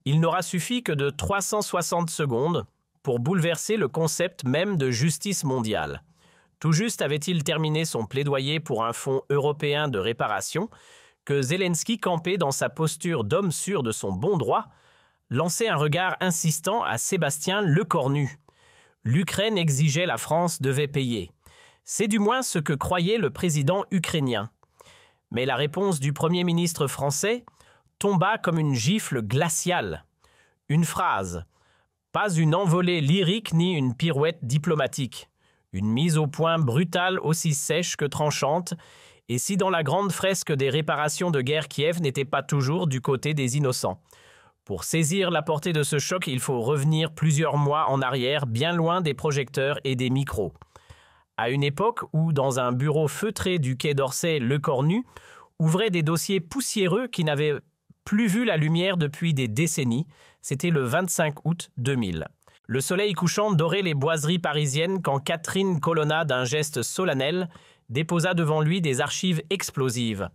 Il n'aura suffi que de 360 secondes pour bouleverser le concept même de justice mondiale. Tout juste avait-il terminé son plaidoyer pour un fonds européen de réparation que Zelensky, campé dans sa posture d'homme sûr de son bon droit, lançait un regard insistant à Sébastien Lecornu. L'Ukraine exigeait, la France devait payer. C'est du moins ce que croyait le président ukrainien. Mais la réponse du Premier ministre français tomba comme une gifle glaciale. Une phrase, pas une envolée lyrique ni une pirouette diplomatique. Une mise au point brutale aussi sèche que tranchante, et si dans la grande fresque des réparations de guerre Kiev n'était pas toujours du côté des innocents. Pour saisir la portée de ce choc, il faut revenir plusieurs mois en arrière, bien loin des projecteurs et des micros. À une époque où, dans un bureau feutré du quai d'Orsay, Lecornu ouvrait des dossiers poussiéreux qui n'avaient plus vu la lumière depuis des décennies, c'était le 25 août 2000. Le soleil couchant dorait les boiseries parisiennes quand Catherine Colonna, d'un geste solennel, déposa devant lui des archives explosives,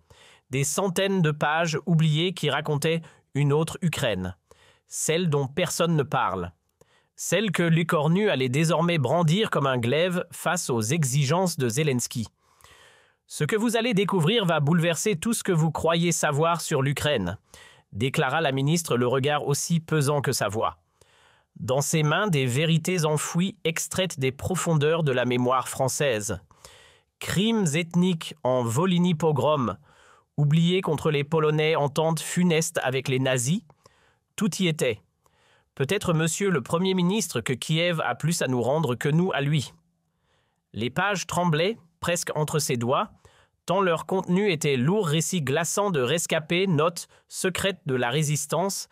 des centaines de pages oubliées qui racontaient une autre Ukraine, celle dont personne ne parle, celle que Lecornu allait désormais brandir comme un glaive face aux exigences de Zelensky. Ce que vous allez découvrir va bouleverser tout ce que vous croyez savoir sur l'Ukraine, déclara la ministre, le regard aussi pesant que sa voix. Dans ses mains, des vérités enfouies extraites des profondeurs de la mémoire française. Crimes ethniques en Volhynie-pogrom, oubliés contre les Polonais, entente funeste avec les nazis, tout y était. Peut-être monsieur le Premier ministre que Kiev a plus à nous rendre que nous à lui. Les pages tremblaient, presque entre ses doigts, tant leur contenu était lourd, récits glaçants de rescapés, notes secrètes de la résistance,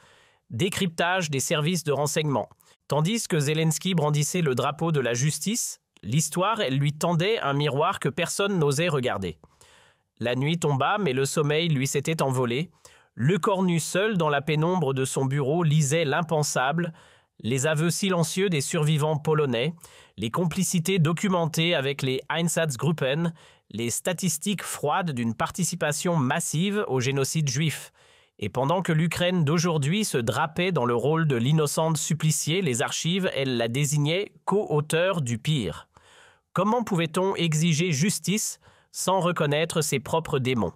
décryptage des services de renseignement. Tandis que Zelensky brandissait le drapeau de la justice, l'histoire, elle lui tendait un miroir que personne n'osait regarder. La nuit tomba, mais le sommeil lui s'était envolé. Lecornu seul dans la pénombre de son bureau lisait l'impensable, les aveux silencieux des survivants polonais, les complicités documentées avec les Einsatzgruppen, les statistiques froides d'une participation massive au génocide juif. Et pendant que l'Ukraine d'aujourd'hui se drapait dans le rôle de l'innocente suppliciée, les archives, elles la désignaient co-auteur du pire. Comment pouvait-on exiger justice sans reconnaître ses propres démons?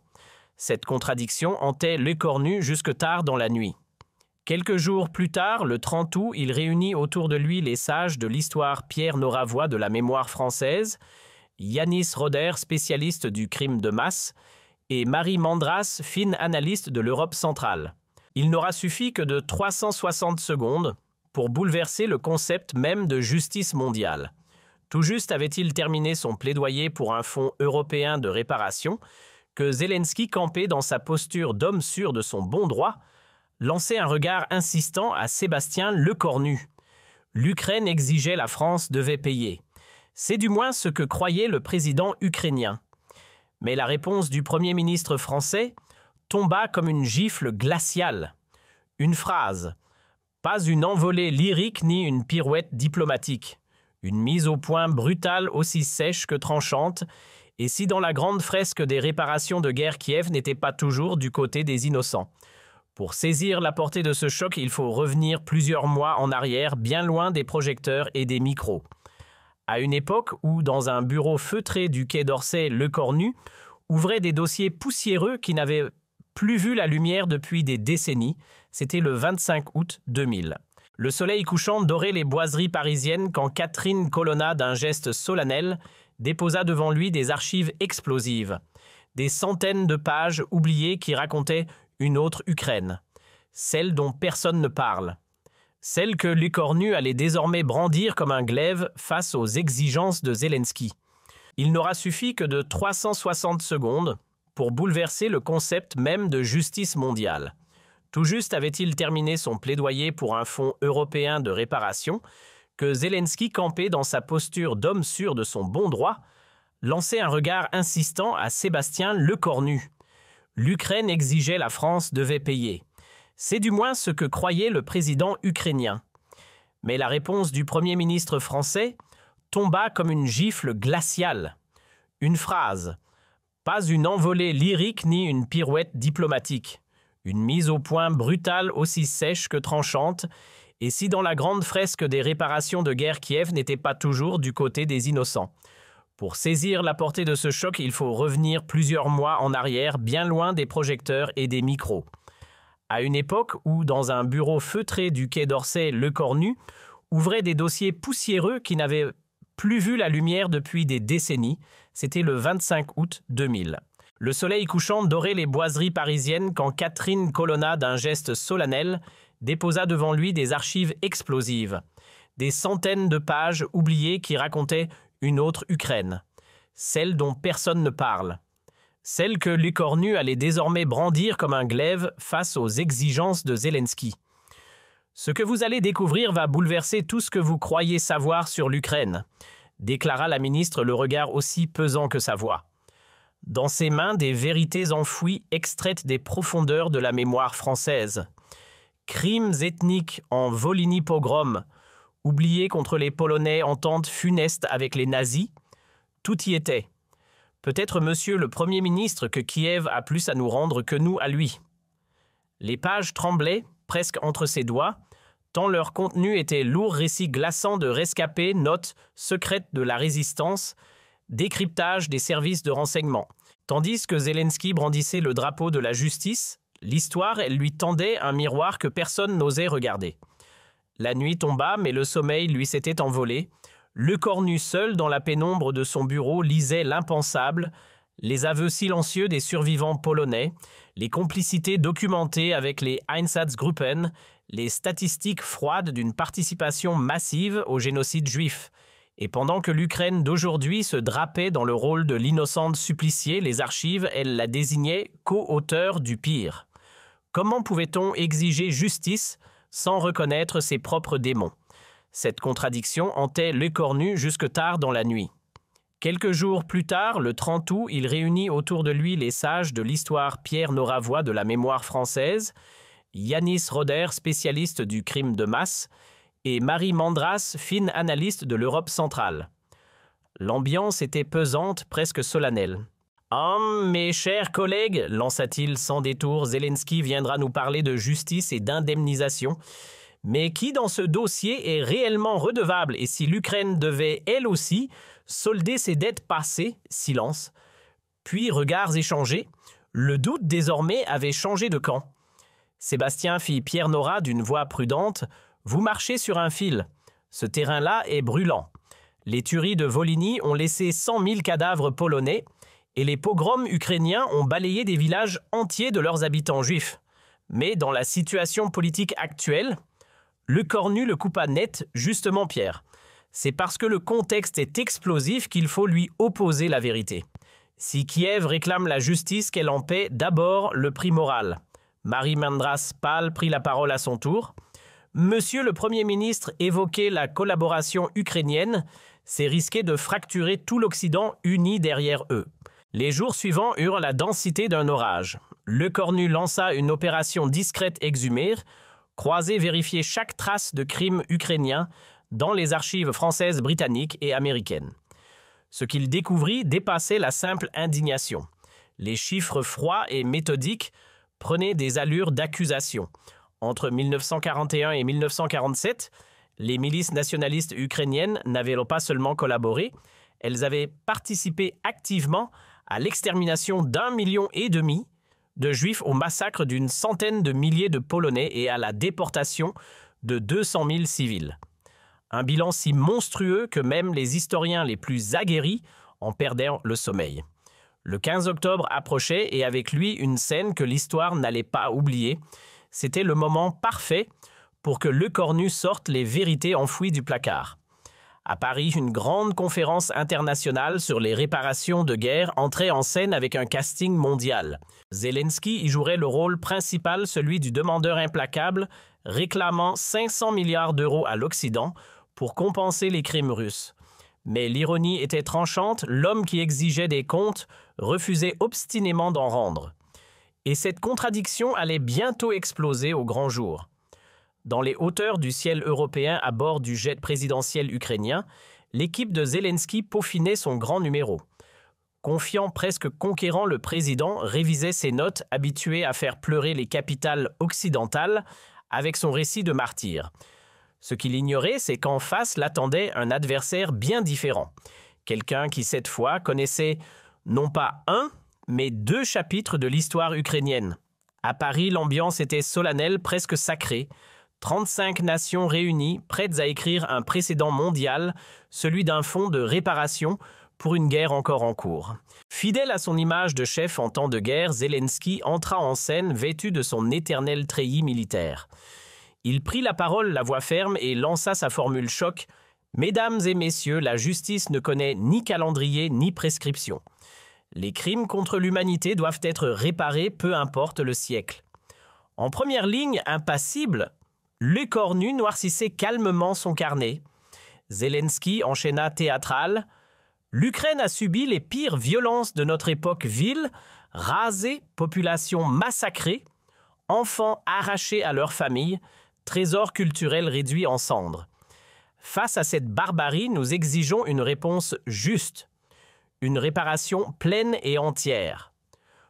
Cette contradiction hantait Lecornu jusque tard dans la nuit. Quelques jours plus tard, le 30 août, il réunit autour de lui les sages de l'histoire Pierre Noravoy de la mémoire française, Yanis Roder, spécialiste du crime de masse, et Marie Mandras, fine analyste de l'Europe centrale. Il n'aura suffi que de 360 secondes pour bouleverser le concept même de justice mondiale. Tout juste avait-il terminé son plaidoyer pour un fonds européen de réparation que Zelensky, campé dans sa posture d'homme sûr de son bon droit, lançait un regard insistant à Sébastien Lecornu. L'Ukraine exigeait, la France devait payer. C'est du moins ce que croyait le président ukrainien. Mais la réponse du Premier ministre français tomba comme une gifle glaciale. Une phrase, pas une envolée lyrique ni une pirouette diplomatique. Une mise au point brutale aussi sèche que tranchante, et si dans la grande fresque des réparations de guerre Kiev n'était pas toujours du côté des innocents. Pour saisir la portée de ce choc, il faut revenir plusieurs mois en arrière, bien loin des projecteurs et des micros. À une époque où, dans un bureau feutré du quai d'Orsay, Lecornu ouvrait des dossiers poussiéreux qui n'avaient plus vu la lumière depuis des décennies, c'était le 25 août 2000. Le soleil couchant dorait les boiseries parisiennes quand Catherine Colonna, d'un geste solennel, déposa devant lui des archives explosives, des centaines de pages oubliées qui racontaient une autre Ukraine, celle dont personne ne parle, celle que Lecornu allait désormais brandir comme un glaive face aux exigences de Zelensky. Il n'aura suffi que de 360 secondes pour bouleverser le concept même de justice mondiale. Tout juste avait-il terminé son plaidoyer pour un fonds européen de réparation que Zelensky, campé dans sa posture d'homme sûr de son bon droit, lançait un regard insistant à Sébastien Lecornu. L'Ukraine exigeait, la France devait payer. C'est du moins ce que croyait le président ukrainien. Mais la réponse du Premier ministre français tomba comme une gifle glaciale. Une phrase, pas une envolée lyrique ni une pirouette diplomatique. Une mise au point brutale aussi sèche que tranchante, et si dans la grande fresque des réparations de guerre Kiev n'était pas toujours du côté des innocents. Pour saisir la portée de ce choc, il faut revenir plusieurs mois en arrière, bien loin des projecteurs et des micros. À une époque où, dans un bureau feutré du quai d'Orsay, Lecornu ouvrait des dossiers poussiéreux qui n'avaient plus vu la lumière depuis des décennies, c'était le 25 août 2000. Le soleil couchant dorait les boiseries parisiennes quand Catherine Colonna, d'un geste solennel, déposa devant lui des archives explosives, des centaines de pages oubliées qui racontaient une autre Ukraine, celle dont personne ne parle, celle que Lecornu allait désormais brandir comme un glaive face aux exigences de Zelensky. Ce que vous allez découvrir va bouleverser tout ce que vous croyez savoir sur l'Ukraine, déclara la ministre, le regard aussi pesant que sa voix. Dans ses mains, des vérités enfouies extraites des profondeurs de la mémoire française. Crimes ethniques en Volhynie-pogrom, oubliés contre les Polonais, entente funeste avec les nazis, tout y était. Peut-être monsieur le Premier ministre que Kiev a plus à nous rendre que nous à lui. Les pages tremblaient, presque entre ses doigts, tant leur contenu était lourd récits glaçants de rescapés, notes secrètes de la résistance, décryptage des services de renseignement. Tandis que Zelensky brandissait le drapeau de la justice, l'histoire, elle lui tendait un miroir que personne n'osait regarder. La nuit tomba, mais le sommeil lui s'était envolé. Lecornu seul dans la pénombre de son bureau lisait l'impensable, les aveux silencieux des survivants polonais, les complicités documentées avec les Einsatzgruppen, les statistiques froides d'une participation massive au génocide juif. Et pendant que l'Ukraine d'aujourd'hui se drapait dans le rôle de l'innocente suppliciée, les archives, elles la désignaient co-auteur du pire. Comment pouvait-on exiger justice sans reconnaître ses propres démons? Cette contradiction hantait Lecornu jusque tard dans la nuit. Quelques jours plus tard, le 30 août, il réunit autour de lui les sages de l'histoire Pierre Noravois de la mémoire française, Yanis Roder, spécialiste du crime de masse, et Marie Mandras, fine analyste de l'Europe centrale. L'ambiance était pesante, presque solennelle. « mes chers collègues, lança-t-il sans détour, Zelensky viendra nous parler de justice et d'indemnisation. Mais qui dans ce dossier est réellement redevable et si l'Ukraine devait, elle aussi, solder ses dettes passées ?» Silence. Puis regards échangés. Le doute désormais avait changé de camp. Sébastien fit Pierre Nora d'une voix prudente. « Vous marchez sur un fil. Ce terrain-là est brûlant. Les tueries de Volhynie ont laissé 100 000 cadavres polonais et les pogroms ukrainiens ont balayé des villages entiers de leurs habitants juifs. Mais dans la situation politique actuelle, Lecornu le coupa net, justement Pierre. C'est parce que le contexte est explosif qu'il faut lui opposer la vérité. Si Kiev réclame la justice, qu'elle en paie d'abord le prix moral. » Marie Mandras pâle prit la parole à son tour. Monsieur le Premier ministre évoquait la collaboration ukrainienne, c'est risquer de fracturer tout l'Occident uni derrière eux. Les jours suivants eurent la densité d'un orage. Lecornu lança une opération discrète exhumère, croiser vérifier chaque trace de crime ukrainien dans les archives françaises, britanniques et américaines. Ce qu'il découvrit dépassait la simple indignation. Les chiffres froids et méthodiques prenaient des allures d'accusation. Entre 1941 et 1947, les milices nationalistes ukrainiennes n'avaient pas seulement collaboré, elles avaient participé activement à l'extermination d'1,5 million de Juifs, au massacre d'une centaine de milliers de Polonais et à la déportation de 200 000 civils. Un bilan si monstrueux que même les historiens les plus aguerris en perdaient le sommeil. Le 15 octobre approchait et avec lui une scène que l'histoire n'allait pas oublier. C'était le moment parfait pour que Lecornu sorte les vérités enfouies du placard. À Paris, une grande conférence internationale sur les réparations de guerre entrait en scène avec un casting mondial. Zelensky y jouerait le rôle principal, celui du demandeur implacable, réclamant 500 milliards d'euros à l'Occident pour compenser les crimes russes. Mais l'ironie était tranchante, l'homme qui exigeait des comptes refusait obstinément d'en rendre. Et cette contradiction allait bientôt exploser au grand jour. Dans les hauteurs du ciel européen à bord du jet présidentiel ukrainien, l'équipe de Zelensky peaufinait son grand numéro. Confiant, presque conquérant, le président révisait ses notes, habitué à faire pleurer les capitales occidentales avec son récit de martyr. Ce qu'il ignorait, c'est qu'en face l'attendait un adversaire bien différent. Quelqu'un qui, cette fois, connaissait non pas un, mais 2 chapitres de l'histoire ukrainienne. À Paris, l'ambiance était solennelle, presque sacrée. 35 nations réunies, prêtes à écrire un précédent mondial, celui d'un fonds de réparation pour une guerre encore en cours. Fidèle à son image de chef en temps de guerre, Zelensky entra en scène vêtu de son éternel treillis militaire. Il prit la parole, la voix ferme, et lança sa formule choc « Mesdames et messieurs, la justice ne connaît ni calendrier ni prescription. Les crimes contre l'humanité doivent être réparés, peu importe le siècle. » En première ligne, impassible, l'écornu noircissait calmement son carnet. Zelensky enchaîna théâtral. L'Ukraine a subi les pires violences de notre époque, ville, rasée, population massacrée, enfants arrachés à leurs familles, trésors culturels réduits en cendres. Face à cette barbarie, nous exigeons une réponse juste, une réparation pleine et entière.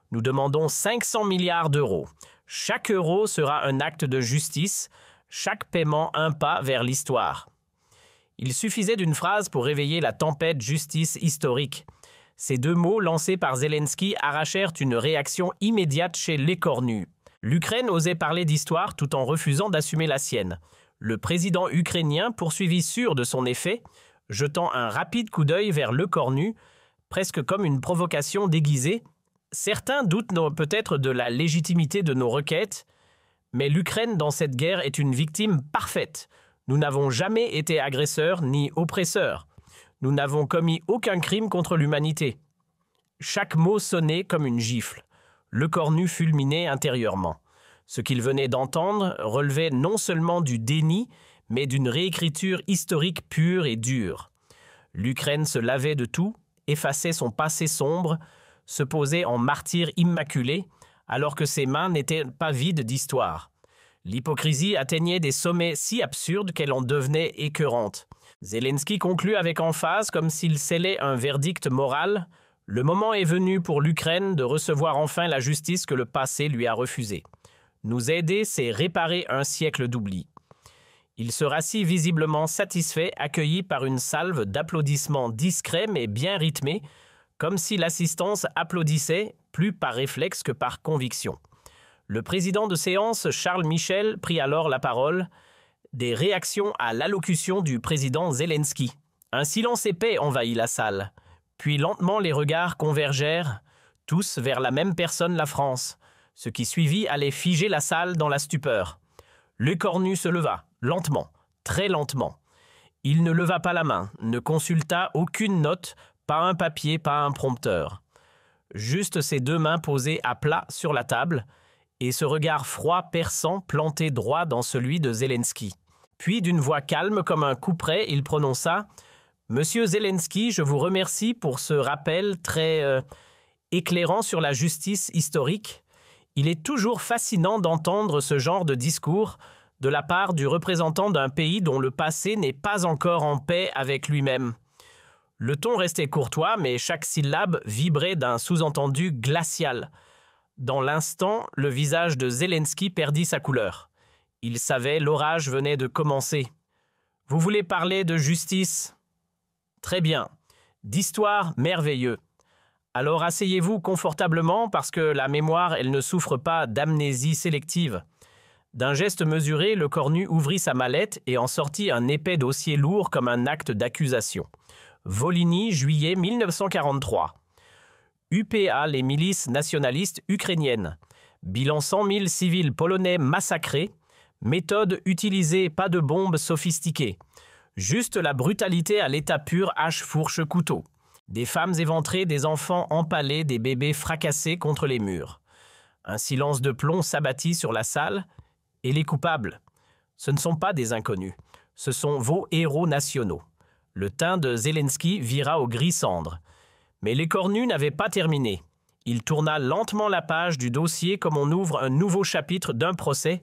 Nous demandons 500 milliards d'euros. Chaque euro sera un acte de justice, chaque paiement un pas vers l'histoire. Il suffisait d'une phrase pour réveiller la tempête justice historique. Ces 2 mots lancés par Zelensky arrachèrent une réaction immédiate chez l'écornu. L'Ukraine osait parler d'histoire tout en refusant d'assumer la sienne. Le président ukrainien poursuivit sûr de son effet, jetant un rapide coup d'œil vers l'écornu, presque comme une provocation déguisée. Certains doutent peut-être de la légitimité de nos requêtes, mais l'Ukraine dans cette guerre est une victime parfaite. Nous n'avons jamais été agresseurs ni oppresseurs. Nous n'avons commis aucun crime contre l'humanité. Chaque mot sonnait comme une gifle. L'écornu fulminait intérieurement. Ce qu'il venait d'entendre relevait non seulement du déni, mais d'une réécriture historique pure et dure. L'Ukraine se lavait de tout, effaçait son passé sombre, se posait en martyr immaculé, alors que ses mains n'étaient pas vides d'histoire. L'hypocrisie atteignait des sommets si absurdes qu'elle en devenait écœurante. Zelensky conclut avec emphase, comme s'il scellait un verdict moral. Le moment est venu pour l'Ukraine de recevoir enfin la justice que le passé lui a refusée. Nous aider, c'est réparer un siècle d'oubli. Il se rassit visiblement satisfait, accueilli par une salve d'applaudissements discrets mais bien rythmés, comme si l'assistance applaudissait, plus par réflexe que par conviction. Le président de séance, Charles Michel, prit alors la parole. Des réactions à l'allocution du président Zelensky. Un silence épais envahit la salle. Puis lentement les regards convergèrent, tous vers la même personne, la France. Ce qui suivit allait figer la salle dans la stupeur. L'écornu se leva, lentement, très lentement. Il ne leva pas la main, ne consulta aucune note, pas un papier, pas un prompteur. Juste ses 2 mains posées à plat sur la table, et ce regard froid perçant planté droit dans celui de Zelensky. Puis, d'une voix calme comme un couperet, il prononça « Monsieur Zelensky, je vous remercie pour ce rappel très éclairant sur la justice historique. Il est toujours fascinant d'entendre ce genre de discours de la part du représentant d'un pays dont le passé n'est pas encore en paix avec lui-même. » Le ton restait courtois, mais chaque syllabe vibrait d'un sous-entendu glacial. Dans l'instant, le visage de Zelensky perdit sa couleur. Il savait, l'orage venait de commencer. « Vous voulez parler de justice ? Très bien. D'histoire, merveilleux. Alors asseyez-vous confortablement parce que la mémoire, elle ne souffre pas d'amnésie sélective. » D'un geste mesuré, l'écornu ouvrit sa mallette et en sortit un épais dossier lourd comme un acte d'accusation. Volhynie, juillet 1943. UPA, les milices nationalistes ukrainiennes. Bilan 100 000 civils polonais massacrés. Méthode utilisée, pas de bombes sophistiquées. Juste la brutalité à l'état pur, hache, fourche, couteau. Des femmes éventrées, des enfants empalés, des bébés fracassés contre les murs. Un silence de plomb s'abattit sur la salle. Et les coupables? Ce ne sont pas des inconnus. Ce sont vos héros nationaux. Le teint de Zelensky vira au gris cendre. Mais l'écornu n'avait pas terminé. Il tourna lentement la page du dossier comme on ouvre un nouveau chapitre d'un procès.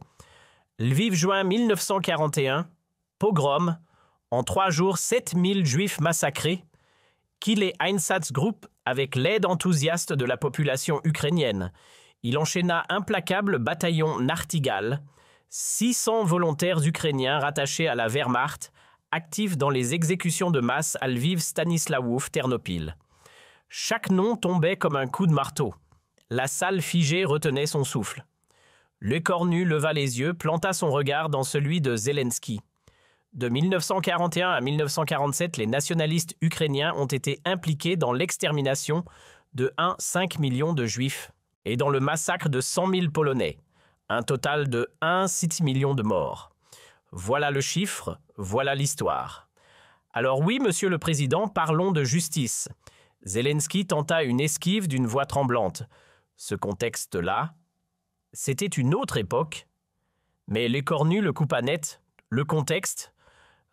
Lviv, juin 1941. Pogrom. En 3 jours, 7000 Juifs massacrés. Killé Einsatzgruppe avec l'aide enthousiaste de la population ukrainienne. Il enchaîna implacable bataillon Nartigal, 600 volontaires ukrainiens rattachés à la Wehrmacht, actifs dans les exécutions de masse à Lviv, Stanisław, Ternopil. Chaque nom tombait comme un coup de marteau. La salle figée retenait son souffle. Lecornu leva les yeux, planta son regard dans celui de Zelensky. De 1941 à 1947, les nationalistes ukrainiens ont été impliqués dans l'extermination de 1,5 million de Juifs et dans le massacre de 100 000 Polonais, un total de 1,6 million de morts. Voilà le chiffre, voilà l'histoire. Alors oui, Monsieur le Président, parlons de justice. Zelensky tenta une esquive d'une voix tremblante. Ce contexte-là, c'était une autre époque. Mais Lecornu le coupa net, le contexte.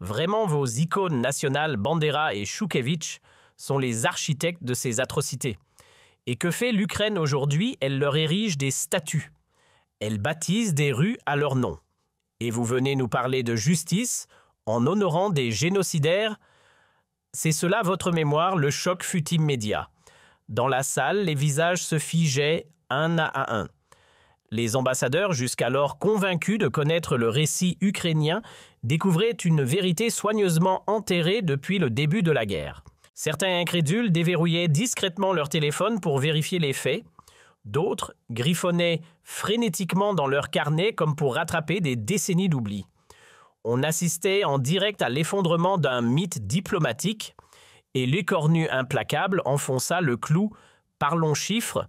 Vraiment, vos icônes nationales Bandera et Choukevitch sont les architectes de ces atrocités. Et que fait l'Ukraine aujourd'hui? Elle leur érige des statues. Elle baptise des rues à leur nom. Et vous venez nous parler de justice en honorant des génocidaires? C'est cela votre mémoire, le choc fut immédiat. Dans la salle, les visages se figeaient un à un. Les ambassadeurs, jusqu'alors convaincus de connaître le récit ukrainien, découvraient une vérité soigneusement enterrée depuis le début de la guerre. Certains incrédules déverrouillaient discrètement leur téléphone pour vérifier les faits. D'autres griffonnaient frénétiquement dans leur carnet comme pour rattraper des décennies d'oubli. On assistait en direct à l'effondrement d'un mythe diplomatique et Lecornu implacable enfonça le clou « Parlons chiffres »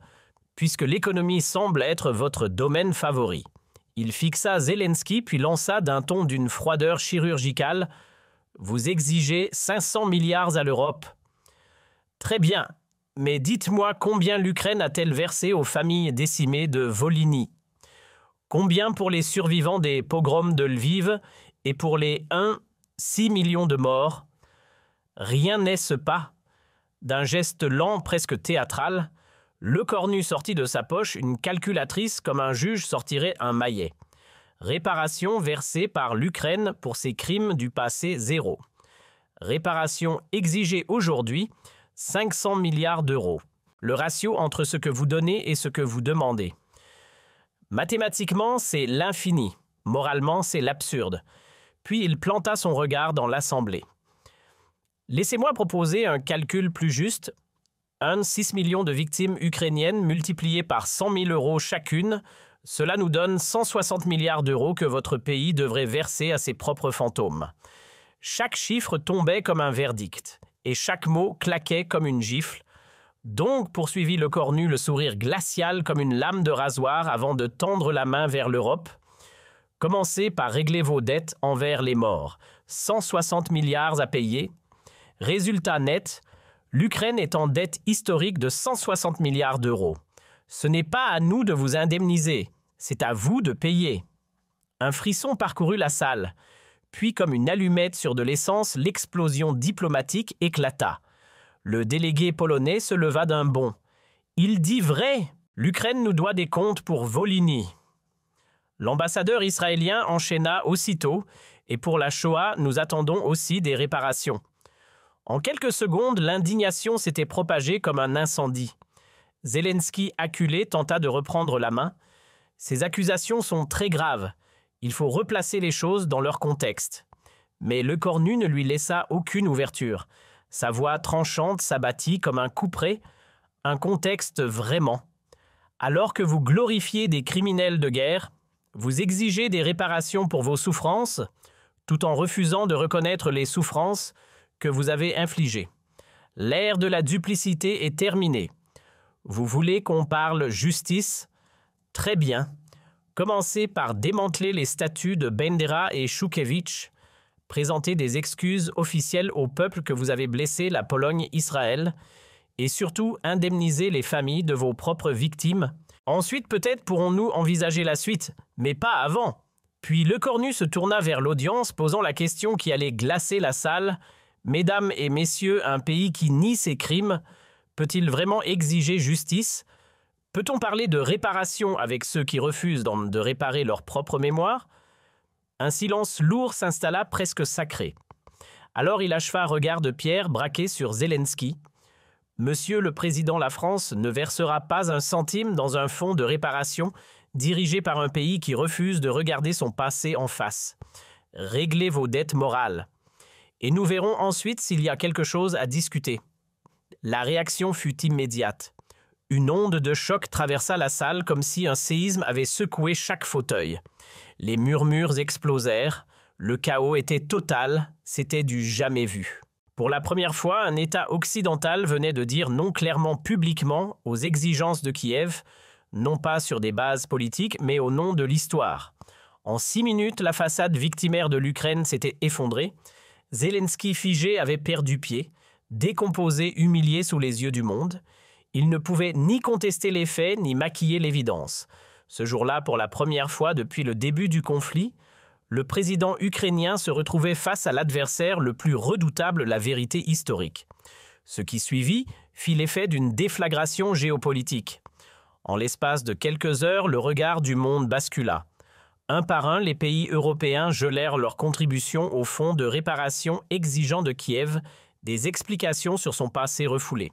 puisque l'économie semble être votre domaine favori. Il fixa Zelensky puis lança d'un ton d'une froideur chirurgicale « Vous exigez 500 milliards à l'Europe. » Très bien, mais dites-moi combien l'Ukraine a-t-elle versé aux familles décimées de Volhynie? Combien pour les survivants des pogroms de Lviv et pour les 1,6 millions de morts? Rien n'est ce pas. D'un geste lent, presque théâtral, Lecornu sortit de sa poche une calculatrice comme un juge sortirait un maillet. Réparation versée par l'Ukraine pour ses crimes du passé 0. Réparation exigée aujourd'hui 500 milliards d'euros. Le ratio entre ce que vous donnez et ce que vous demandez. Mathématiquement, c'est l'infini. Moralement, c'est l'absurde. Puis il planta son regard dans l'Assemblée. Laissez-moi proposer un calcul plus juste. 1,6 million de victimes ukrainiennes multipliées par 100 000 euros chacune, cela nous donne 160 milliards d'euros que votre pays devrait verser à ses propres fantômes. Chaque chiffre tombait comme un verdict, et chaque mot claquait comme une gifle. Donc, poursuivit Lecornu, le sourire glacial comme une lame de rasoir avant de tendre la main vers l'Europe, commencez par régler vos dettes envers les morts. 160 milliards à payer. Résultat net, l'Ukraine est en dette historique de 160 milliards d'euros. Ce n'est pas à nous de vous indemniser, c'est à vous de payer. Un frisson parcourut la salle. Puis, comme une allumette sur de l'essence, l'explosion diplomatique éclata. Le délégué polonais se leva d'un bond. « Il dit vrai, l'Ukraine nous doit des comptes pour Volhynie. » L'ambassadeur israélien enchaîna aussitôt, et pour la Shoah, nous attendons aussi des réparations. En quelques secondes, l'indignation s'était propagée comme un incendie. Zelensky, acculé, tenta de reprendre la main. Ces accusations sont très graves. Il faut replacer les choses dans leur contexte. Mais Lecornu ne lui laissa aucune ouverture. Sa voix tranchante s'abattit comme un couperet, un contexte vraiment. Alors que vous glorifiez des criminels de guerre, vous exigez des réparations pour vos souffrances, tout en refusant de reconnaître les souffrances que vous avez infligées. L'ère de la duplicité est terminée. Vous voulez qu'on parle justice? Très bien. Commencez par démanteler les statuts de Bandera et Choukevitch, présenter des excuses officielles au peuple que vous avez blessé, la Pologne, Israël, et surtout indemniser les familles de vos propres victimes. Ensuite, peut-être pourrons-nous envisager la suite, mais pas avant. Puis Lecornu se tourna vers l'audience, posant la question qui allait glacer la salle. « Mesdames et messieurs, un pays qui nie ses crimes, peut-il vraiment exiger justice? Peut-on parler de réparation avec ceux qui refusent de réparer leur propre mémoire ?» Un silence lourd s'installa, presque sacré. Alors il acheva un regard de pierre braqué sur Zelensky. Monsieur le Président, la France ne versera pas un centime dans un fonds de réparation dirigé par un pays qui refuse de regarder son passé en face. Réglez vos dettes morales. Et nous verrons ensuite s'il y a quelque chose à discuter. La réaction fut immédiate. Une onde de choc traversa la salle comme si un séisme avait secoué chaque fauteuil. Les murmures explosèrent. Le chaos était total, c'était du jamais vu. Pour la première fois, un État occidental venait de dire non clairement publiquement aux exigences de Kiev, non pas sur des bases politiques, mais au nom de l'histoire. En 6 minutes, la façade victimaire de l'Ukraine s'était effondrée. Zelensky figé avait perdu pied, décomposé, humilié sous les yeux du monde. Il ne pouvait ni contester les faits, ni maquiller l'évidence. Ce jour-là, pour la première fois depuis le début du conflit, le président ukrainien se retrouvait face à l'adversaire le plus redoutable, la vérité historique. Ce qui suivit fit l'effet d'une déflagration géopolitique. En l'espace de quelques heures, le regard du monde bascula. Un par un, les pays européens gelèrent leur contribution au fonds de réparation exigeant de Kiev des explications sur son passé refoulé.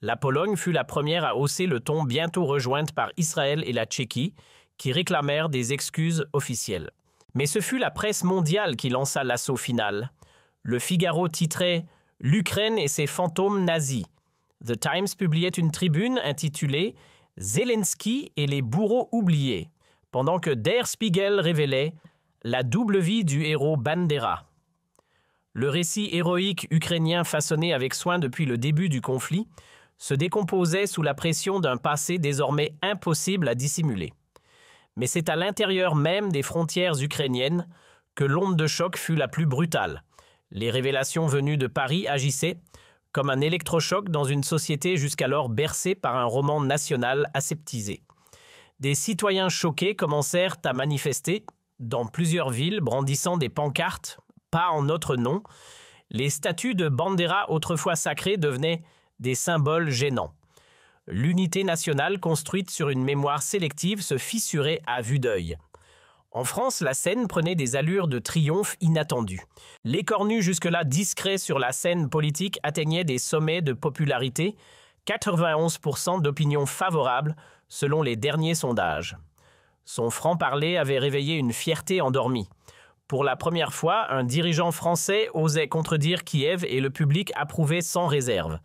La Pologne fut la première à hausser le ton, bientôt rejointe par Israël et la Tchéquie, qui réclamèrent des excuses officielles. Mais ce fut la presse mondiale qui lança l'assaut final. Le Figaro titrait « L'Ukraine et ses fantômes nazis ». The Times publiait une tribune intitulée « Zelensky et les bourreaux oubliés », pendant que Der Spiegel révélait « La double vie du héros Bandera ». Le récit héroïque ukrainien façonné avec soin depuis le début du conflit se décomposait sous la pression d'un passé désormais impossible à dissimuler. Mais c'est à l'intérieur même des frontières ukrainiennes que l'onde de choc fut la plus brutale. Les révélations venues de Paris agissaient comme un électrochoc dans une société jusqu'alors bercée par un roman national aseptisé. Des citoyens choqués commencèrent à manifester dans plusieurs villes brandissant des pancartes « Pas en notre nom ». Les statues de Bandera autrefois sacrées devenaient des symboles gênants. L'unité nationale construite sur une mémoire sélective se fissurait à vue d'œil. En France, la scène prenait des allures de triomphe inattendues. L'écornu jusque-là discret sur la scène politique atteignait des sommets de popularité, 91% d'opinion favorable selon les derniers sondages. Son franc-parler avait réveillé une fierté endormie. Pour la première fois, un dirigeant français osait contredire Kiev et le public approuvait sans réserve.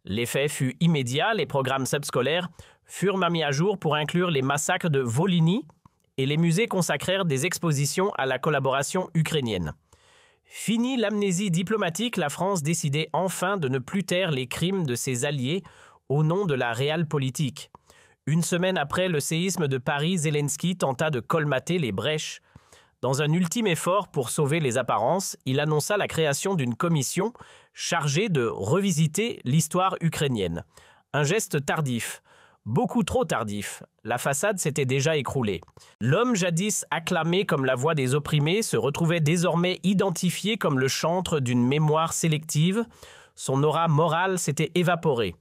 L'effet fut immédiat, les programmes subscolaires furent mis à jour pour inclure les massacres de Volhynie et les musées consacrèrent des expositions à la collaboration ukrainienne. Fini l'amnésie diplomatique, la France décidait enfin de ne plus taire les crimes de ses alliés au nom de la realpolitik. Une semaine après le séisme de Paris, Zelensky tenta de colmater les brèches. Dans un ultime effort pour sauver les apparences, il annonça la création d'une commission chargée de revisiter l'histoire ukrainienne. Un geste tardif, beaucoup trop tardif. La façade s'était déjà écroulée. L'homme jadis acclamé comme la voix des opprimés se retrouvait désormais identifié comme le chantre d'une mémoire sélective. Son aura morale s'était évaporée.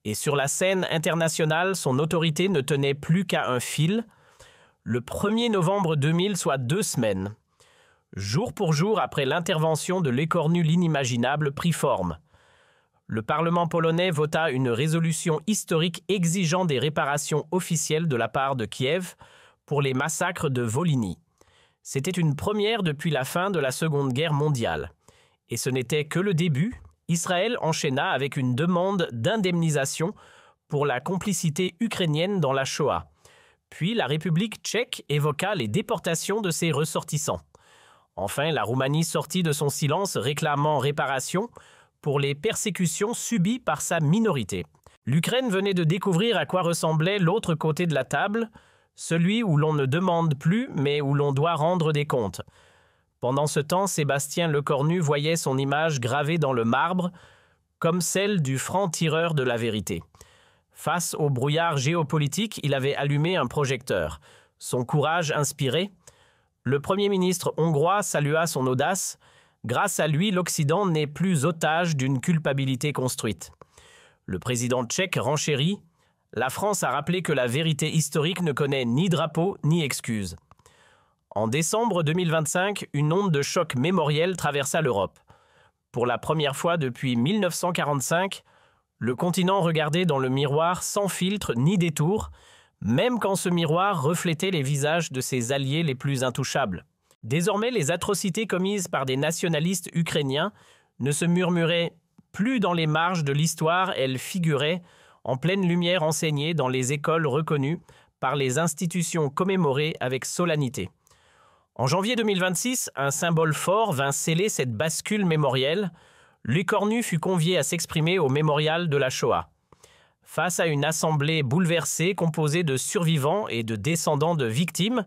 Et sur la scène internationale, son autorité ne tenait plus qu'à un fil. Le 1er novembre 2000, soit 2 semaines, jour pour jour après l'intervention de l'écornu, l'inimaginable prit forme. Le Parlement polonais vota une résolution historique exigeant des réparations officielles de la part de Kiev pour les massacres de Volhynie. C'était une première depuis la fin de la Seconde Guerre mondiale. Et ce n'était que le début. Israël enchaîna avec une demande d'indemnisation pour la complicité ukrainienne dans la Shoah. Puis la République tchèque évoqua les déportations de ses ressortissants. Enfin, la Roumanie sortit de son silence réclamant réparation pour les persécutions subies par sa minorité. L'Ukraine venait de découvrir à quoi ressemblait l'autre côté de la table, celui où l'on ne demande plus mais où l'on doit rendre des comptes. Pendant ce temps, Sébastien Lecornu voyait son image gravée dans le marbre comme celle du franc-tireur de la vérité. Face au brouillard géopolitique, il avait allumé un projecteur. Son courage inspiré, le Premier ministre hongrois salua son audace. Grâce à lui, l'Occident n'est plus otage d'une culpabilité construite. Le président tchèque renchérit. La France a rappelé que la vérité historique ne connaît ni drapeau ni excuse. En décembre 2025, une onde de choc mémoriel traversa l'Europe. Pour la première fois depuis 1945, Le continent regardait dans le miroir sans filtre ni détour, même quand ce miroir reflétait les visages de ses alliés les plus intouchables. Désormais, les atrocités commises par des nationalistes ukrainiens ne se murmuraient plus dans les marges de l'histoire, elles figuraient en pleine lumière enseignées dans les écoles reconnues par les institutions commémorées avec solennité. En janvier 2026, un symbole fort vint sceller cette bascule mémorielle. Lecornu fut convié à s'exprimer au mémorial de la Shoah. Face à une assemblée bouleversée composée de survivants et de descendants de victimes,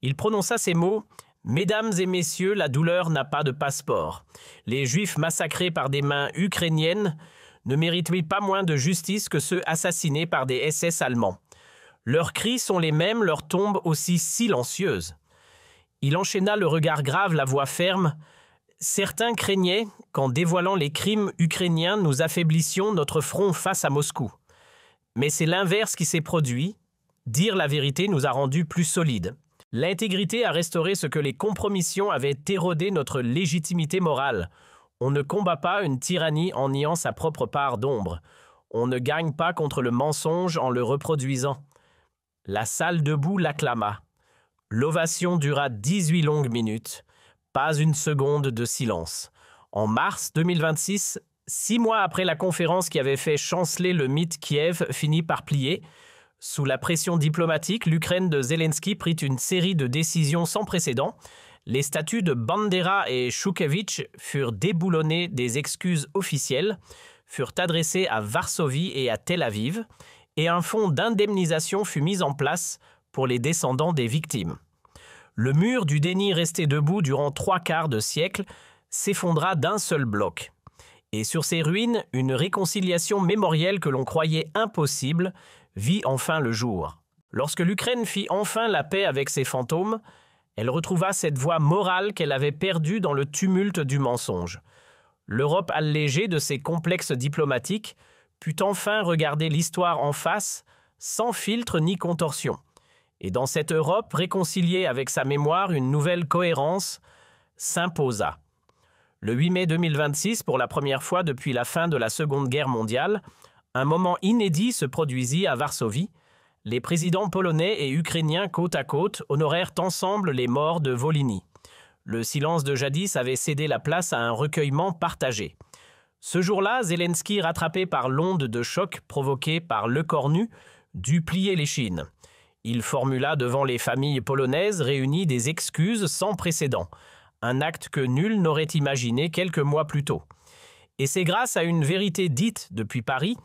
il prononça ces mots « Mesdames et messieurs, la douleur n'a pas de passeport. Les Juifs massacrés par des mains ukrainiennes ne méritent pas moins de justice que ceux assassinés par des SS allemands. Leurs cris sont les mêmes, leurs tombes aussi silencieuses. » Il enchaîna le regard grave, la voix ferme. « Certains craignaient qu'en dévoilant les crimes ukrainiens, nous affaiblissions notre front face à Moscou. Mais c'est l'inverse qui s'est produit. Dire la vérité nous a rendus plus solides. L'intégrité a restauré ce que les compromissions avaient érodé notre légitimité morale. On ne combat pas une tyrannie en niant sa propre part d'ombre. On ne gagne pas contre le mensonge en le reproduisant. » La salle debout l'acclama. L'ovation dura 18 longues minutes. Pas une seconde de silence. En mars 2026, 6 mois après la conférence qui avait fait chanceler le mythe, Kiev finit par plier. Sous la pression diplomatique, l'Ukraine de Zelensky prit une série de décisions sans précédent. Les statuts de Bandera et Shukevitch furent déboulonnés des excuses officielles, furent adressés à Varsovie et à Tel Aviv, et un fonds d'indemnisation fut mis en place pour les descendants des victimes. Le mur du déni resté debout durant 3/4 de siècle s'effondra d'un seul bloc. Et sur ces ruines, une réconciliation mémorielle que l'on croyait impossible vit enfin le jour. Lorsque l'Ukraine fit enfin la paix avec ses fantômes, elle retrouva cette voix morale qu'elle avait perdue dans le tumulte du mensonge. L'Europe allégée de ses complexes diplomatiques put enfin regarder l'histoire en face, sans filtre ni contorsion. Et dans cette Europe, réconciliée avec sa mémoire, une nouvelle cohérence s'imposa. Le 8 mai 2026, pour la première fois depuis la fin de la Seconde Guerre mondiale, un moment inédit se produisit à Varsovie. Les présidents polonais et ukrainiens côte à côte honorèrent ensemble les morts de Volhynie. Le silence de jadis avait cédé la place à un recueillement partagé. Ce jour-là, Zelensky, rattrapé par l'onde de choc provoquée par Lecornu, dut plier l'échine. Il formula devant les familles polonaises réunies des excuses sans précédent, un acte que nul n'aurait imaginé quelques mois plus tôt. Et c'est grâce à une vérité dite depuis Paris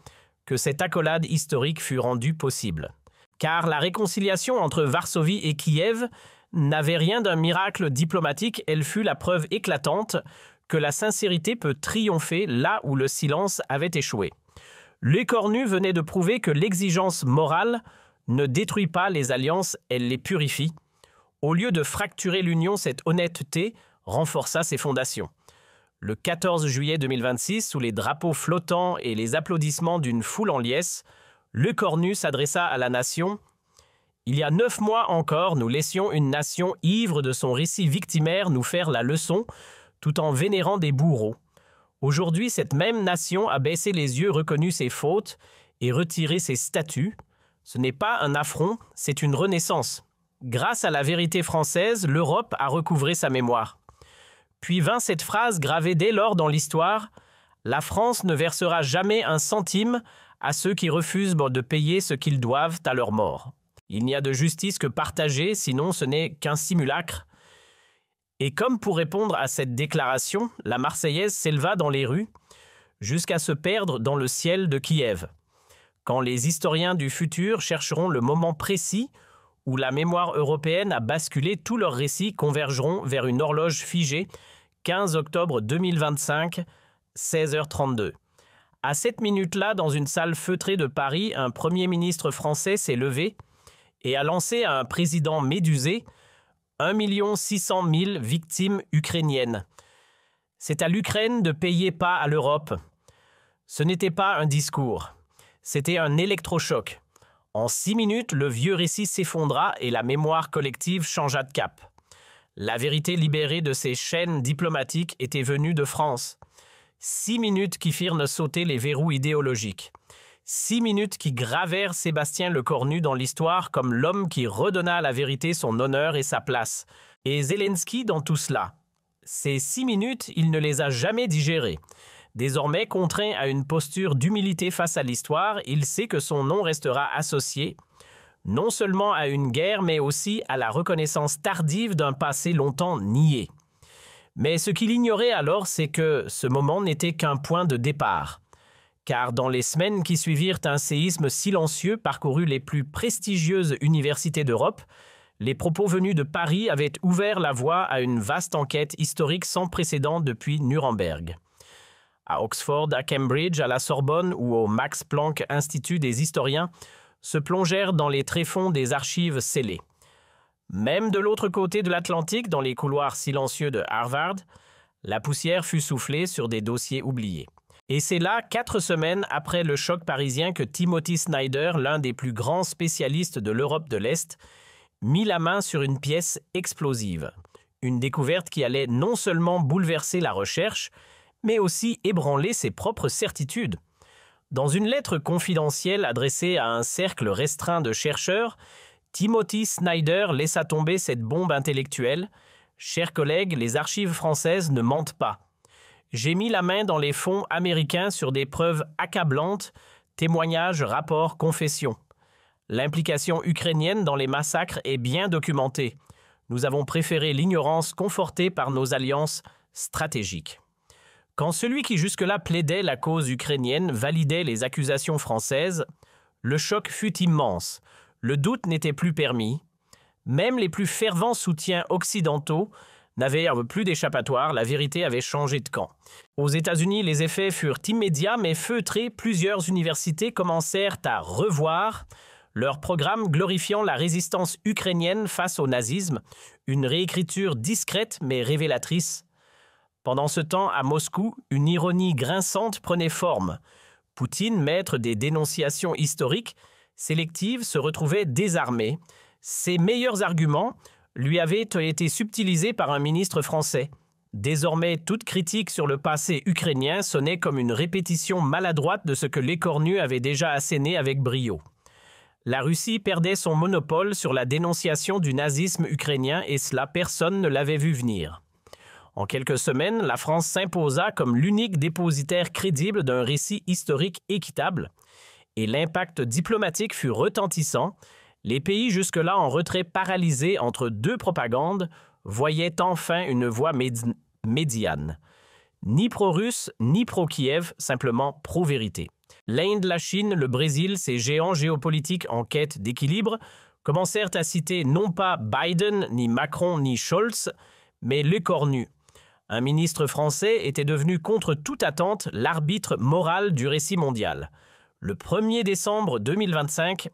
que cette accolade historique fut rendue possible. Car la réconciliation entre Varsovie et Kiev n'avait rien d'un miracle diplomatique, elle fut la preuve éclatante que la sincérité peut triompher là où le silence avait échoué. Lecornu venait de prouver que l'exigence morale ne détruit pas les alliances, elle les purifie. Au lieu de fracturer l'union, cette honnêteté renforça ses fondations. Le 14 juillet 2026, sous les drapeaux flottants et les applaudissements d'une foule en liesse, Lecornu s'adressa à la nation. « Il y a 9 mois encore, nous laissions une nation ivre de son récit victimaire nous faire la leçon, tout en vénérant des bourreaux. Aujourd'hui, cette même nation a baissé les yeux, reconnu ses fautes et retiré ses statuts. Ce n'est pas un affront, c'est une renaissance. Grâce à la vérité française, l'Europe a recouvré sa mémoire. » Puis vint cette phrase gravée dès lors dans l'histoire « La France ne versera jamais un centime à ceux qui refusent de payer ce qu'ils doivent à leur mort. Il n'y a de justice que partagée, sinon ce n'est qu'un simulacre. » Et comme pour répondre à cette déclaration, la Marseillaise s'éleva dans les rues jusqu'à se perdre dans le ciel de Kiev. Quand les historiens du futur chercheront le moment précis où la mémoire européenne a basculé, tous leurs récits convergeront vers une horloge figée, 15 octobre 2025, 16h32. À cette minute-là, dans une salle feutrée de Paris, un Premier ministre français s'est levé et a lancé à un président médusé 1 600 000 victimes ukrainiennes. C'est à l'Ukraine de payer pas à l'Europe. Ce n'était pas un discours, c'était un électrochoc. En 6 minutes, le vieux récit s'effondra et la mémoire collective changea de cap. La vérité libérée de ces chaînes diplomatiques était venue de France. 6 minutes qui firent sauter les verrous idéologiques. 6 minutes qui gravèrent Sébastien Lecornu dans l'histoire comme l'homme qui redonna à la vérité son honneur et sa place. Et Zelensky dans tout cela. Ces 6 minutes, il ne les a jamais digérées. Désormais contraint à une posture d'humilité face à l'histoire, il sait que son nom restera associé non seulement à une guerre, mais aussi à la reconnaissance tardive d'un passé longtemps nié. Mais ce qu'il ignorait alors, c'est que ce moment n'était qu'un point de départ. Car dans les semaines qui suivirent, un séisme silencieux parcourut les plus prestigieuses universités d'Europe. Les propos venus de Paris avaient ouvert la voie à une vaste enquête historique sans précédent depuis Nuremberg. À Oxford, à Cambridge, à la Sorbonne ou au Max Planck Institut des historiens se plongèrent dans les tréfonds des archives scellées. Même de l'autre côté de l'Atlantique, dans les couloirs silencieux de Harvard, la poussière fut soufflée sur des dossiers oubliés. Et c'est là, 4 semaines après le choc parisien, que Timothy Snyder, l'un des plus grands spécialistes de l'Europe de l'Est, mit la main sur une pièce explosive. Une découverte qui allait non seulement bouleverser la recherche, mais aussi ébranler ses propres certitudes. Dans une lettre confidentielle adressée à un cercle restreint de chercheurs, Timothy Snyder laissa tomber cette bombe intellectuelle. « Chers collègues, les archives françaises ne mentent pas. J'ai mis la main dans les fonds américains sur des preuves accablantes, témoignages, rapports, confessions. L'implication ukrainienne dans les massacres est bien documentée. Nous avons préféré l'ignorance confortée par nos alliances stratégiques. » Quand celui qui jusque-là plaidait la cause ukrainienne validait les accusations françaises, le choc fut immense. Le doute n'était plus permis. Même les plus fervents soutiens occidentaux n'avaient plus d'échappatoire, la vérité avait changé de camp. Aux États-Unis, les effets furent immédiats, mais feutrés, plusieurs universités commencèrent à revoir leur programme glorifiant la résistance ukrainienne face au nazisme, une réécriture discrète mais révélatrice. Pendant ce temps, à Moscou, une ironie grinçante prenait forme. Poutine, maître des dénonciations historiques, sélectives, se retrouvait désarmé. Ses meilleurs arguments lui avaient été subtilisés par un ministre français. Désormais, toute critique sur le passé ukrainien sonnait comme une répétition maladroite de ce que Lecornu avait déjà asséné avec brio. La Russie perdait son monopole sur la dénonciation du nazisme ukrainien et cela, personne ne l'avait vu venir. En quelques semaines, la France s'imposa comme l'unique dépositaire crédible d'un récit historique équitable, et l'impact diplomatique fut retentissant. Les pays jusque-là en retrait paralysés entre deux propagandes voyaient enfin une voie médiane. Ni pro-russe, ni pro-Kiev, simplement pro-vérité. L'Inde, la Chine, le Brésil, ces géants géopolitiques en quête d'équilibre, commencèrent à citer non pas Biden, ni Macron, ni Scholz, mais Lecornu. Un ministre français était devenu contre toute attente l'arbitre moral du récit mondial. Le 1er décembre 2025,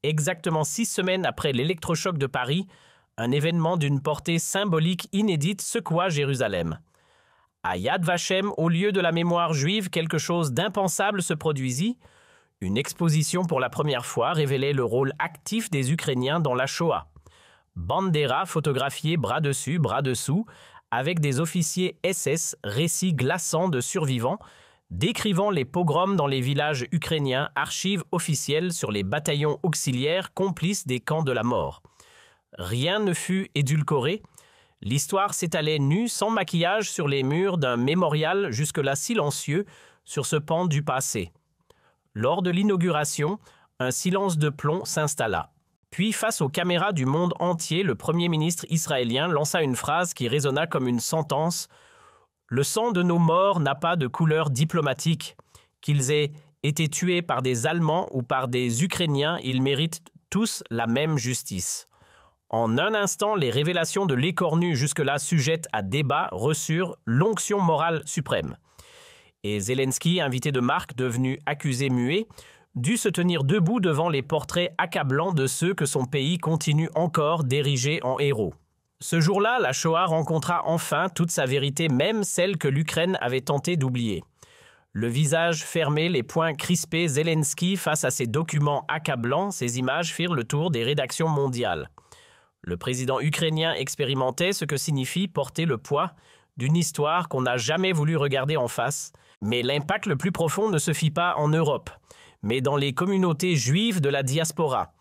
exactement 6 semaines après l'électrochoc de Paris, un événement d'une portée symbolique inédite secoua Jérusalem. À Yad Vashem, au lieu de la mémoire juive, quelque chose d'impensable se produisit. Une exposition pour la première fois révélait le rôle actif des Ukrainiens dans la Shoah. Bandera photographiée bras dessus, bras dessous, avec des officiers SS, récits glaçants de survivants, décrivant les pogroms dans les villages ukrainiens, archives officielles sur les bataillons auxiliaires complices des camps de la mort. Rien ne fut édulcoré. L'histoire s'étalait nue, sans maquillage, sur les murs d'un mémorial jusque-là silencieux sur ce pan du passé. Lors de l'inauguration, un silence de plomb s'installa. Puis, face aux caméras du monde entier, le Premier ministre israélien lança une phrase qui résonna comme une sentence. « Le sang de nos morts n'a pas de couleur diplomatique. Qu'ils aient été tués par des Allemands ou par des Ukrainiens, ils méritent tous la même justice. » En un instant, les révélations de Lecornu, jusque-là sujettes à débat, reçurent l'onction morale suprême. Et Zelensky, invité de marque, devenu accusé muet, dut se tenir debout devant les portraits accablants de ceux que son pays continue encore d'ériger en héros. Ce jour-là, la Shoah rencontra enfin toute sa vérité, même celle que l'Ukraine avait tenté d'oublier. Le visage fermé, les poings crispés, Zelensky face à ces documents accablants, ces images firent le tour des rédactions mondiales. Le président ukrainien expérimentait ce que signifie porter le poids d'une histoire qu'on n'a jamais voulu regarder en face. Mais l'impact le plus profond ne se fit pas en Europe, mais dans les communautés juives de la diaspora.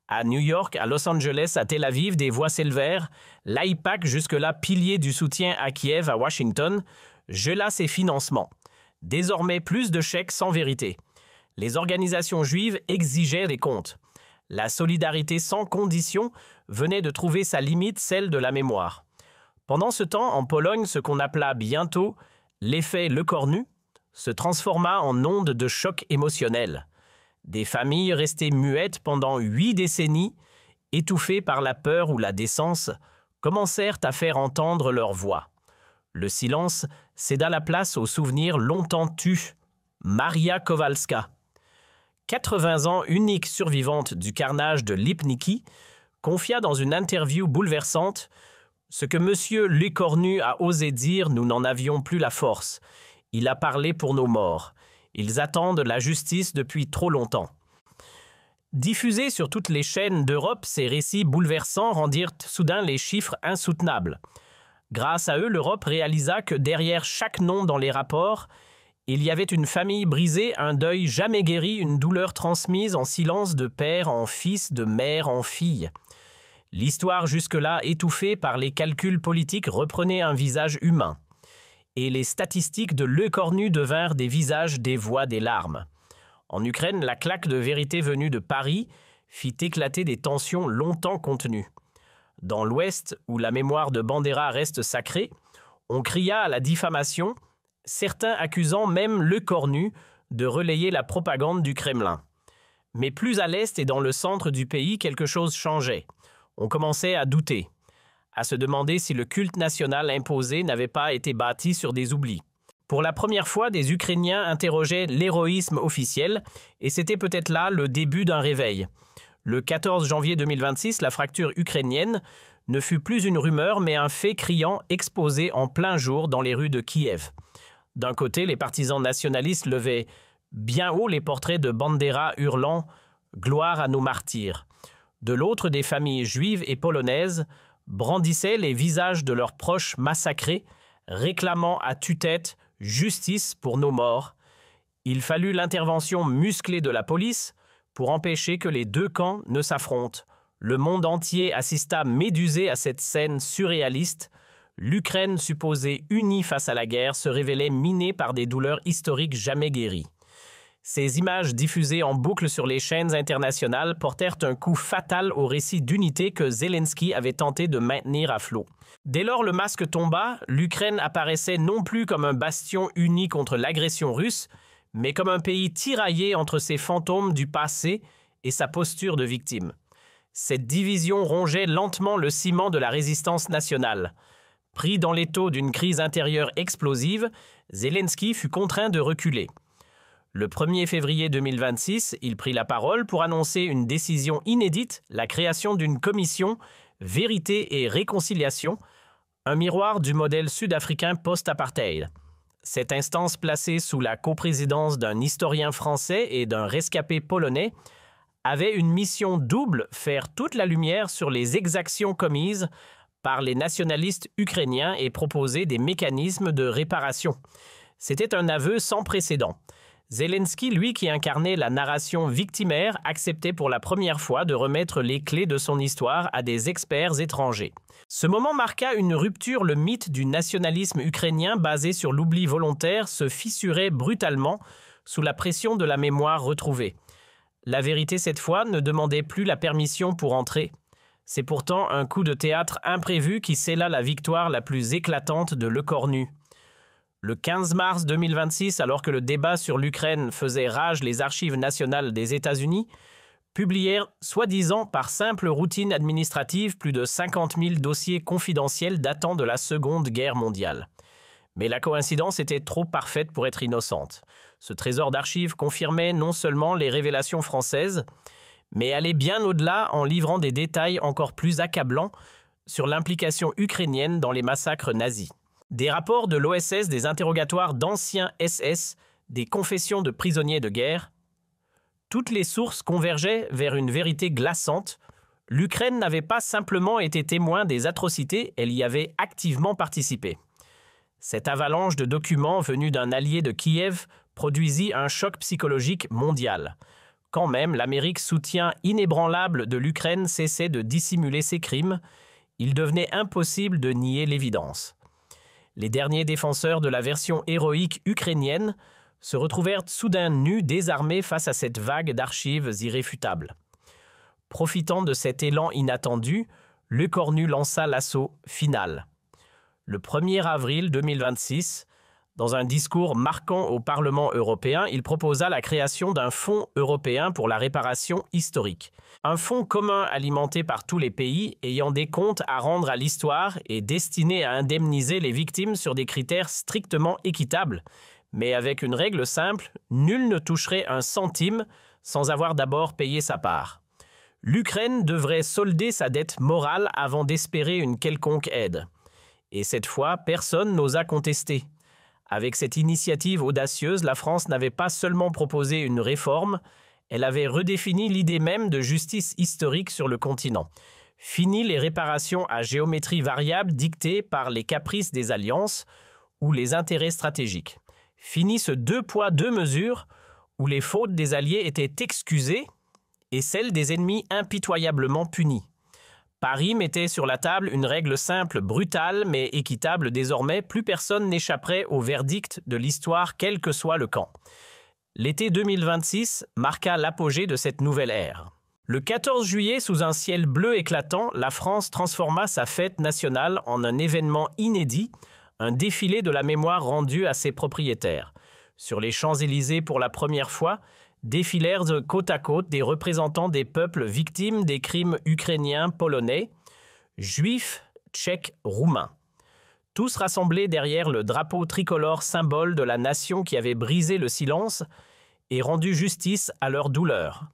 À New York, à Los Angeles, à Tel Aviv, des voix s'élevèrent. L'AIPAC, jusque-là pilier du soutien à Kiev, à Washington, gela ses financements. Désormais, plus de chèques sans vérité. Les organisations juives exigeaient des comptes. La solidarité sans condition venait de trouver sa limite, celle de la mémoire. Pendant ce temps, en Pologne, ce qu'on appela bientôt l'effet Le Cornu se transforma en onde de choc émotionnel. Des familles restées muettes pendant 8 décennies, étouffées par la peur ou la décence, commencèrent à faire entendre leur voix. Le silence céda la place au souvenir longtemps tu, Maria Kowalska. 80 ans, unique survivante du carnage de Lipniki, confia dans une interview bouleversante « Ce que M. Lecornu a osé dire, nous n'en avions plus la force. Il a parlé pour nos morts. Ils attendent la justice depuis trop longtemps. » Diffusés sur toutes les chaînes d'Europe, ces récits bouleversants rendirent soudain les chiffres insoutenables. Grâce à eux, l'Europe réalisa que derrière chaque nom dans les rapports, il y avait une famille brisée, un deuil jamais guéri, une douleur transmise en silence de père en fils, de mère en fille. L'histoire jusque-là étouffée par les calculs politiques reprenait un visage humain. Et les statistiques de Lecornu devinrent des visages, des voix, des larmes. En Ukraine, la claque de vérité venue de Paris fit éclater des tensions longtemps contenues. Dans l'Ouest, où la mémoire de Bandera reste sacrée, on cria à la diffamation, certains accusant même Lecornu de relayer la propagande du Kremlin. Mais plus à l'Est et dans le centre du pays, quelque chose changeait. On commençait à douter, à se demander si le culte national imposé n'avait pas été bâti sur des oublis. Pour la première fois, des Ukrainiens interrogeaient l'héroïsme officiel, et c'était peut-être là le début d'un réveil. Le 14 janvier 2026, la fracture ukrainienne ne fut plus une rumeur, mais un fait criant exposé en plein jour dans les rues de Kiev. D'un côté, les partisans nationalistes levaient bien haut les portraits de Bandera hurlant « Gloire à nos martyrs ». De l'autre, des familles juives et polonaises brandissaient les visages de leurs proches massacrés, réclamant à tue-tête justice pour nos morts. Il fallut l'intervention musclée de la police pour empêcher que les deux camps ne s'affrontent. Le monde entier assista médusé à cette scène surréaliste. L'Ukraine, supposée unie face à la guerre, se révélait minée par des douleurs historiques jamais guéries. Ces images diffusées en boucle sur les chaînes internationales portèrent un coup fatal au récit d'unité que Zelensky avait tenté de maintenir à flot. Dès lors le masque tomba, l'Ukraine apparaissait non plus comme un bastion uni contre l'agression russe, mais comme un pays tiraillé entre ses fantômes du passé et sa posture de victime. Cette division rongeait lentement le ciment de la résistance nationale. Pris dans l'étau d'une crise intérieure explosive, Zelensky fut contraint de reculer. Le 1er février 2026, il prit la parole pour annoncer une décision inédite, la création d'une commission « Vérité et réconciliation », un miroir du modèle sud-africain post-apartheid. Cette instance placée sous la coprésidence d'un historien français et d'un rescapé polonais avait une mission double, faire toute la lumière sur les exactions commises par les nationalistes ukrainiens et proposer des mécanismes de réparation. C'était un aveu sans précédent. Zelensky, lui qui incarnait la narration victimaire, acceptait pour la première fois de remettre les clés de son histoire à des experts étrangers. Ce moment marqua une rupture, le mythe du nationalisme ukrainien basé sur l'oubli volontaire se fissurait brutalement sous la pression de la mémoire retrouvée. La vérité, cette fois, ne demandait plus la permission pour entrer. C'est pourtant un coup de théâtre imprévu qui scella la victoire la plus éclatante de Lecornu. Le 15 mars 2026, alors que le débat sur l'Ukraine faisait rage, les archives nationales des États-Unis publièrent, soi-disant par simple routine administrative, plus de 50 000 dossiers confidentiels datant de la Seconde Guerre mondiale. Mais la coïncidence était trop parfaite pour être innocente. Ce trésor d'archives confirmait non seulement les révélations françaises, mais allait bien au-delà en livrant des détails encore plus accablants sur l'implication ukrainienne dans les massacres nazis. Des rapports de l'OSS, des interrogatoires d'anciens SS, des confessions de prisonniers de guerre. Toutes les sources convergeaient vers une vérité glaçante. L'Ukraine n'avait pas simplement été témoin des atrocités, elle y avait activement participé. Cette avalanche de documents venus d'un allié de Kiev produisit un choc psychologique mondial. Quand même l'Amérique soutien inébranlable de l'Ukraine cessait de dissimuler ses crimes, il devenait impossible de nier l'évidence. Les derniers défenseurs de la version héroïque ukrainienne se retrouvèrent soudain nus, désarmés face à cette vague d'archives irréfutables. Profitant de cet élan inattendu, Lecornu lança l'assaut final. Le 1er avril 2026, dans un discours marquant au Parlement européen, il proposa la création d'un fonds européen pour la réparation historique. Un fonds commun alimenté par tous les pays ayant des comptes à rendre à l'histoire et destiné à indemniser les victimes sur des critères strictement équitables, mais avec une règle simple, nul ne toucherait un centime sans avoir d'abord payé sa part. L'Ukraine devrait solder sa dette morale avant d'espérer une quelconque aide. Et cette fois, personne n'osa contester. Avec cette initiative audacieuse, la France n'avait pas seulement proposé une réforme, elle avait redéfini l'idée même de justice historique sur le continent. Fini les réparations à géométrie variable dictées par les caprices des alliances ou les intérêts stratégiques. Fini ce 2 poids 2 mesures où les fautes des alliés étaient excusées et celles des ennemis impitoyablement punies. Paris mettait sur la table une règle simple, brutale, mais équitable désormais, plus personne n'échapperait au verdict de l'histoire, quel que soit le camp. L'été 2026 marqua l'apogée de cette nouvelle ère. Le 14 juillet, sous un ciel bleu éclatant, la France transforma sa fête nationale en un événement inédit, un défilé de la mémoire rendu à ses propriétaires. Sur les Champs-Élysées pour la première fois, défilèrent côte à côte des représentants des peuples victimes des crimes ukrainiens, polonais, juifs, tchèques, roumains. Tous rassemblés derrière le drapeau tricolore symbole de la nation qui avait brisé le silence et rendu justice à leur douleur.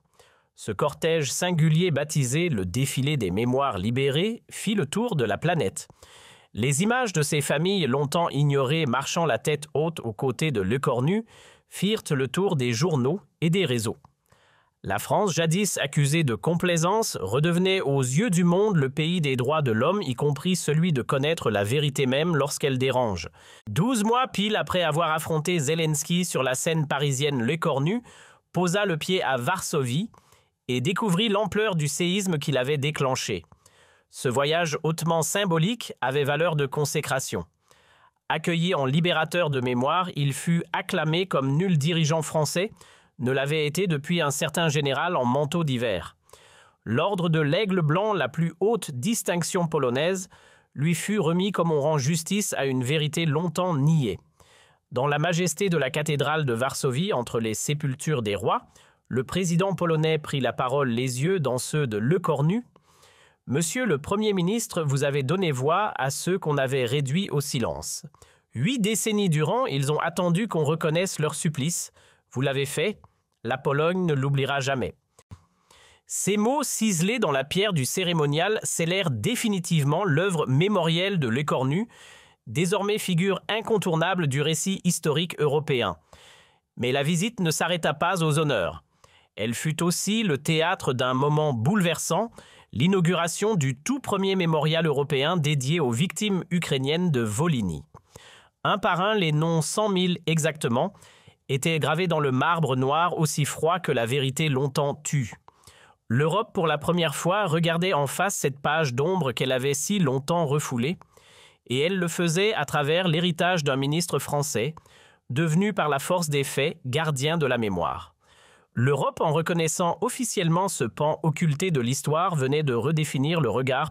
Ce cortège singulier baptisé le défilé des mémoires libérées fit le tour de la planète. Les images de ces familles longtemps ignorées marchant la tête haute aux côtés de Lecornu firent le tour des journaux et des réseaux. La France, jadis accusée de complaisance, redevenait aux yeux du monde le pays des droits de l'homme, y compris celui de connaître la vérité même lorsqu'elle dérange. 12 mois pile après avoir affronté Zelensky sur la scène parisienne, Lecornu posa le pied à Varsovie et découvrit l'ampleur du séisme qu'il avait déclenché. Ce voyage hautement symbolique avait valeur de consécration. Accueilli en libérateur de mémoire, il fut acclamé comme nul dirigeant français ne l'avait été depuis un certain général en manteau d'hiver. L'ordre de l'Aigle blanc, la plus haute distinction polonaise, lui fut remis comme on rend justice à une vérité longtemps niée. Dans la majesté de la cathédrale de Varsovie, entre les sépultures des rois, le président polonais prit la parole les yeux dans ceux de Lecornu. « Monsieur le Premier ministre, vous avez donné voix à ceux qu'on avait réduits au silence. 8 décennies durant, ils ont attendu qu'on reconnaisse leur supplice. Vous l'avez fait, la Pologne ne l'oubliera jamais. » Ces mots ciselés dans la pierre du cérémonial scellèrent définitivement l'œuvre mémorielle de Lecornu, désormais figure incontournable du récit historique européen. Mais la visite ne s'arrêta pas aux honneurs. Elle fut aussi le théâtre d'un moment bouleversant, l'inauguration du tout premier mémorial européen dédié aux victimes ukrainiennes de Volhynie. Un par un, les noms 100 000 exactement, étaient gravés dans le marbre noir aussi froid que la vérité longtemps tue. L'Europe, pour la première fois, regardait en face cette page d'ombre qu'elle avait si longtemps refoulée, et elle le faisait à travers l'héritage d'un ministre français, devenu par la force des faits gardien de la mémoire. L'Europe, en reconnaissant officiellement ce pan occulté de l'histoire, venait de redéfinir le regard